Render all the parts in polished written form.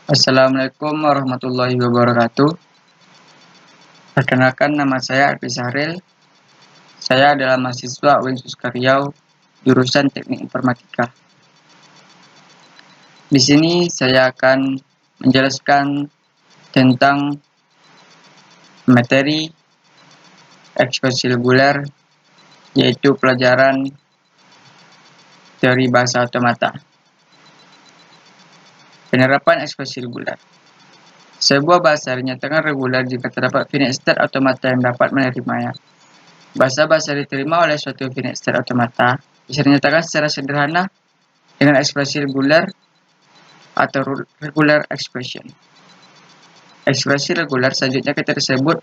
Assalamualaikum warahmatullahi wabarakatuh. Perkenalkan, nama saya Arfi Sahril. Saya adalah mahasiswa UIN Suska Riau, jurusan Teknik Informatika. Di sini saya akan menjelaskan tentang materi ekspresi reguler, yaitu pelajaran teori bahasa otomata. Penerapan ekspresi reguler. Sebuah bahasa dinyatakan reguler jika terdapat finite state otomata yang dapat menerimanya. Bahasa-bahasa diterima oleh suatu finite state otomata bisa dinyatakan secara sederhana dengan ekspresi reguler atau regular expression. Ekspresi reguler selanjutnya kita sebut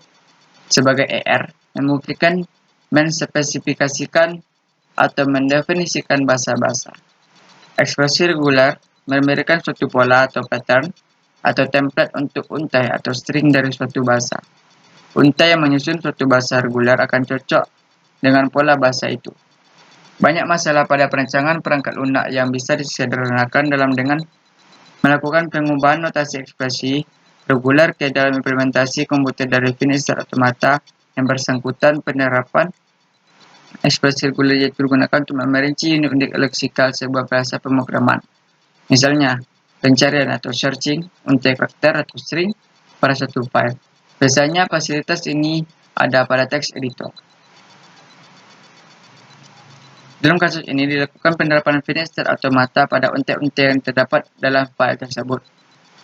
sebagai ER, yang membuktikan, menspesifikasikan atau mendefinisikan bahasa-bahasa. Ekspresi reguler memberikan suatu pola atau pattern atau template untuk untai atau string dari suatu bahasa. Untai yang menyusun suatu bahasa reguler akan cocok dengan pola bahasa itu. Banyak masalah pada perancangan perangkat lunak yang bisa disederhanakan dengan melakukan pengubahan notasi ekspresi reguler ke dalam implementasi komputer dari finite state otomata yang bersangkutan. Penerapan ekspresi reguler yaitu digunakan untuk merinci unit-unit leksikal sebuah bahasa pemrograman. Misalnya, pencarian atau searching untai karakter atau string pada suatu file. Biasanya fasilitas ini ada pada text editor. Dalam kasus ini dilakukan penerapan finite state otomata pada untai-untai yang terdapat dalam file tersebut.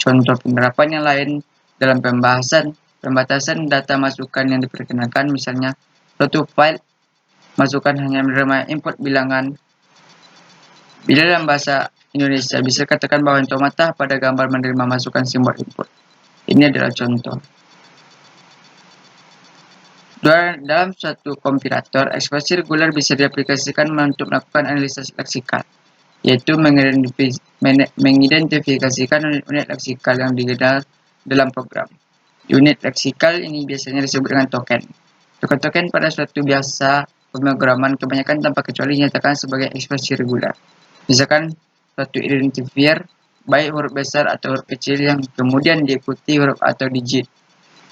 Contoh penerapan yang lain dalam pembatasan data masukan yang diperkenalkan, misalnya suatu file masukan hanya menerima input bilangan. Bila dalam bahasa Indonesia bisa katakan bahwa otomata pada gambar menerima masukan simbol input. Ini adalah contoh. Dalam suatu kompilator, ekspresi reguler bisa diaplikasikan untuk melakukan analisis leksikal, yaitu mengidentifikasikan unit-unit leksikal yang dikenal dalam program. Unit leksikal ini biasanya disebut dengan token. Token-token pada suatu bahasa pemrograman kebanyakan tanpa kecuali dinyatakan sebagai ekspresi reguler. Misalkan suatu identifier, baik huruf besar atau huruf kecil yang kemudian diikuti huruf atau digit.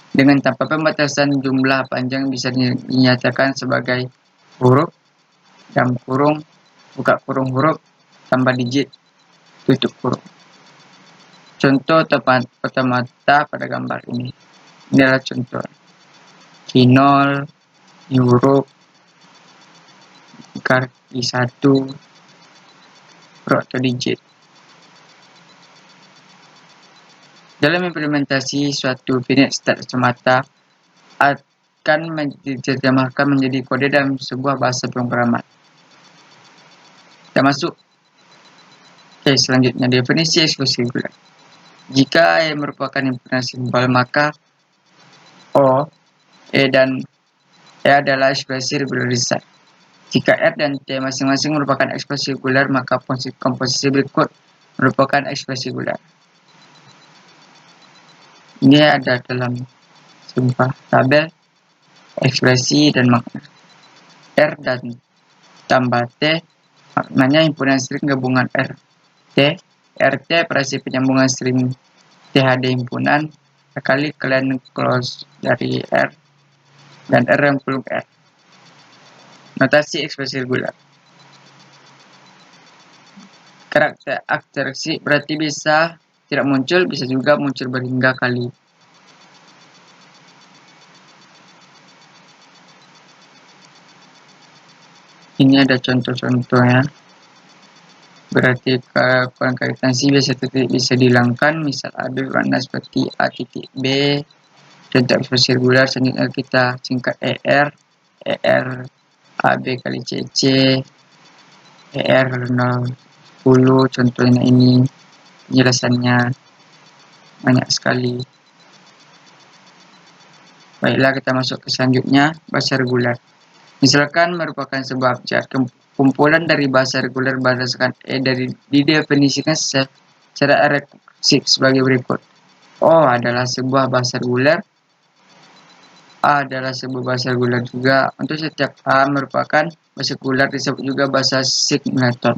Dengan tanpa pembatasan jumlah panjang bisa dinyatakan sebagai huruf, dalam kurung, buka kurung huruf, tambah digit, tutup kurung. Contoh otomata pada gambar ini. Ini adalah contoh. Kinol, huruf, kaki 1, huruf atau digit. Dalam implementasi suatu finite state otomata akan diterjemahkan menjadi kode dalam sebuah bahasa pemrograman. Kita masuk ke selanjutnya, definisi ekspresi reguler. Jika E merupakan himpunan simbol, maka O, E, dan E adalah ekspresi regularisasi. Jika R dan T masing-masing merupakan ekspresi reguler, maka komposisi berikut merupakan ekspresi reguler. Ini ada dalam sebuah tabel ekspresi dan makna. R dan tambah T maknanya himpunan string gabungan R, T, RT operasi penyambungan string THD himpunan kali kalian close dari R dan R yang peluk R. Notasi ekspresi reguler. Karakter abstraksi berarti bisa tidak muncul, bisa juga muncul berhingga kali. Ini ada contoh-contohnya. Berarti kurang kaitan C biasa titik bisa dihilangkan. Misal A bermakna seperti A titik B. Contoh ekspresi reguler selanjutnya kita singkat ER. ER AB kali CC. ER 0,10. Contohnya ini. Penjelasannya banyak sekali. Baiklah, kita masuk ke selanjutnya, bahasa reguler. Misalkan merupakan sebuah abjad, kumpulan dari bahasa reguler berdasarkan didefinisikan secara rekursif sebagai berikut. O adalah sebuah bahasa reguler. A adalah sebuah bahasa reguler juga. Untuk setiap A merupakan bahasa reguler disebut juga bahasa singleton.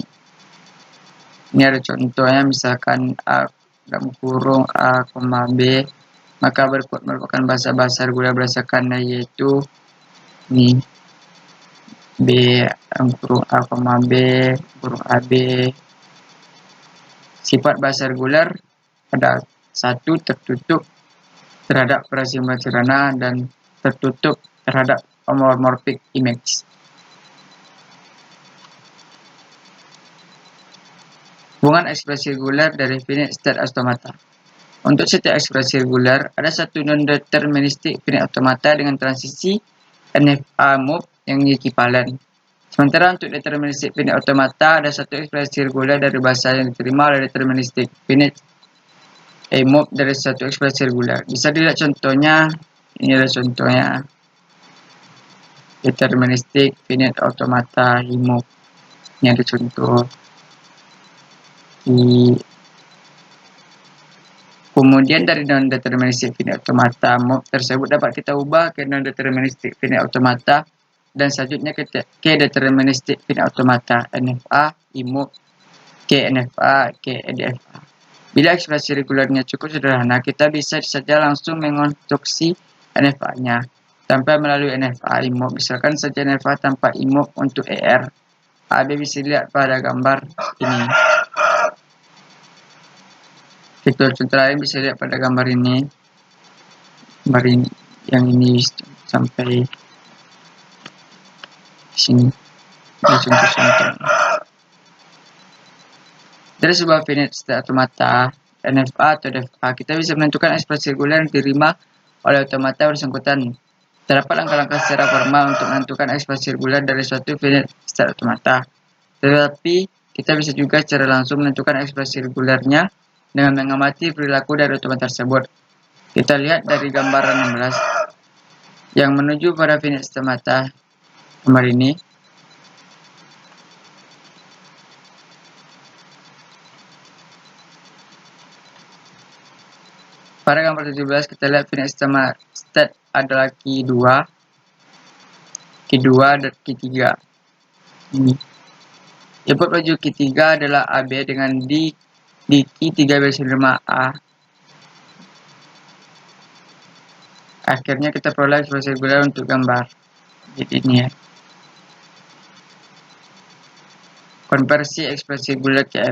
Ini ada contohnya, misalkan A dalam kurung A, B, maka berikut merupakan bahasa reguler berdasarkan yaitu ini B, dalam kurung A, B, kurung AB. Sifat bahasa reguler ada satu, tertutup terhadap prasimbol sederhana dan tertutup terhadap homomorphic image. Hubungan ekspresi reguler dari finite state automata. Untuk setiap ekspresi reguler, ada satu non-deterministik finite automata dengan transisi NFA move yang ekivalen. Sementara untuk deterministik finite automata, ada satu ekspresi reguler dari bahasa yang diterima oleh deterministik finite move dari satu ekspresi reguler. Bisa dilihat contohnya, ini adalah contohnya deterministik finite automata move. Ini ada contoh. Kemudian dari non-deterministik finite automata move tersebut dapat kita ubah ke non-deterministik finite automata dan selanjutnya ke deterministik finite automata NFA, move, ke NFA, ke DFA. Bila ekspresi regulernya cukup sederhana, kita bisa saja langsung mengonstruksi NFA-nya tanpa melalui NFA move. Misalkan saja NFA tanpa move untuk ER. AB bisa dilihat pada gambar ini. Contoh lain bisa lihat pada gambar ini. Gambar ini, yang ini sampai sini. Ini contoh-contoh. Dari sebuah finite state automata NFA atau DFA, kita bisa menentukan ekspresi reguler yang diterima oleh automata bersangkutan. Terdapat langkah-langkah secara formal untuk menentukan ekspresi reguler dari suatu finite state automata. Tetapi kita bisa juga secara langsung menentukan ekspresi regulernya dengan mengamati perilaku dari automata tersebut. Kita lihat dari gambar 16 yang menuju pada finite state automata gambar ini. Pada gambar 17 kita lihat finite state adalah Q2 dan Q3. Ini. Input baju Q3 adalah AB dengan di Q3 bisa diterima A. Akhirnya kita peroleh ekspresi reguler untuk gambar. Jadi ini ya. Konversi ekspresi reguler ke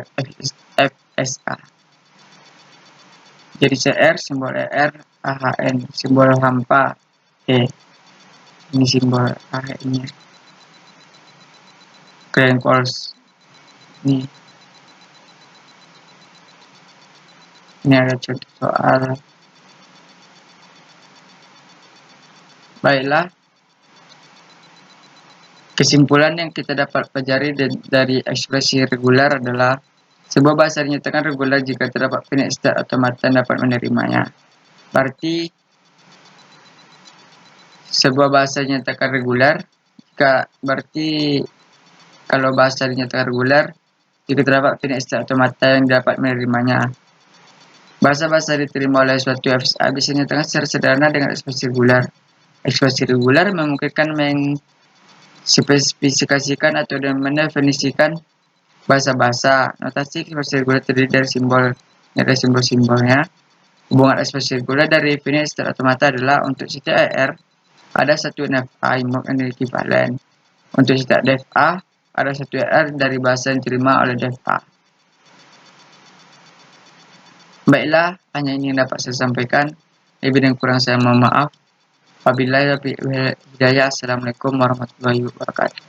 FSA. Jadi CR, simbol ER, AHN, simbol hampa E. Ini simbol AHN-nya. Grand Calls. Ini ada contoh soal. Baiklah, kesimpulan yang kita dapat pelajari dari ekspresi reguler adalah sebuah bahasa dinyatakan reguler jika terdapat finite state automata dapat menerimanya. Berarti sebuah bahasa dinyatakan reguler berarti kalau bahasa dinyatakan reguler jika terdapat finite state automata yang dapat menerimanya. Bahasa-bahasa diterima oleh suatu FSA bisa dinyatakan secara sederhana dengan ekspresi reguler. Ekspresi reguler memungkinkan spesifikasikan atau mendefinisikan bahasa-bahasa. Notasi ekspresi reguler terdiri dari simbol-simbolnya. Hubungan ekspresi reguler dari finite state automata adalah untuk setiap ER ada satu NFA move yang ekivalen. Untuk setiap DFA ada satu ER dari bahasa yang diterima oleh DFA. Baiklah, hanya ini yang dapat saya sampaikan. Lebih dan kurang saya mohon maaf. Wabillahi taufiq wal hidayah. Assalamualaikum warahmatullahi wabarakatuh.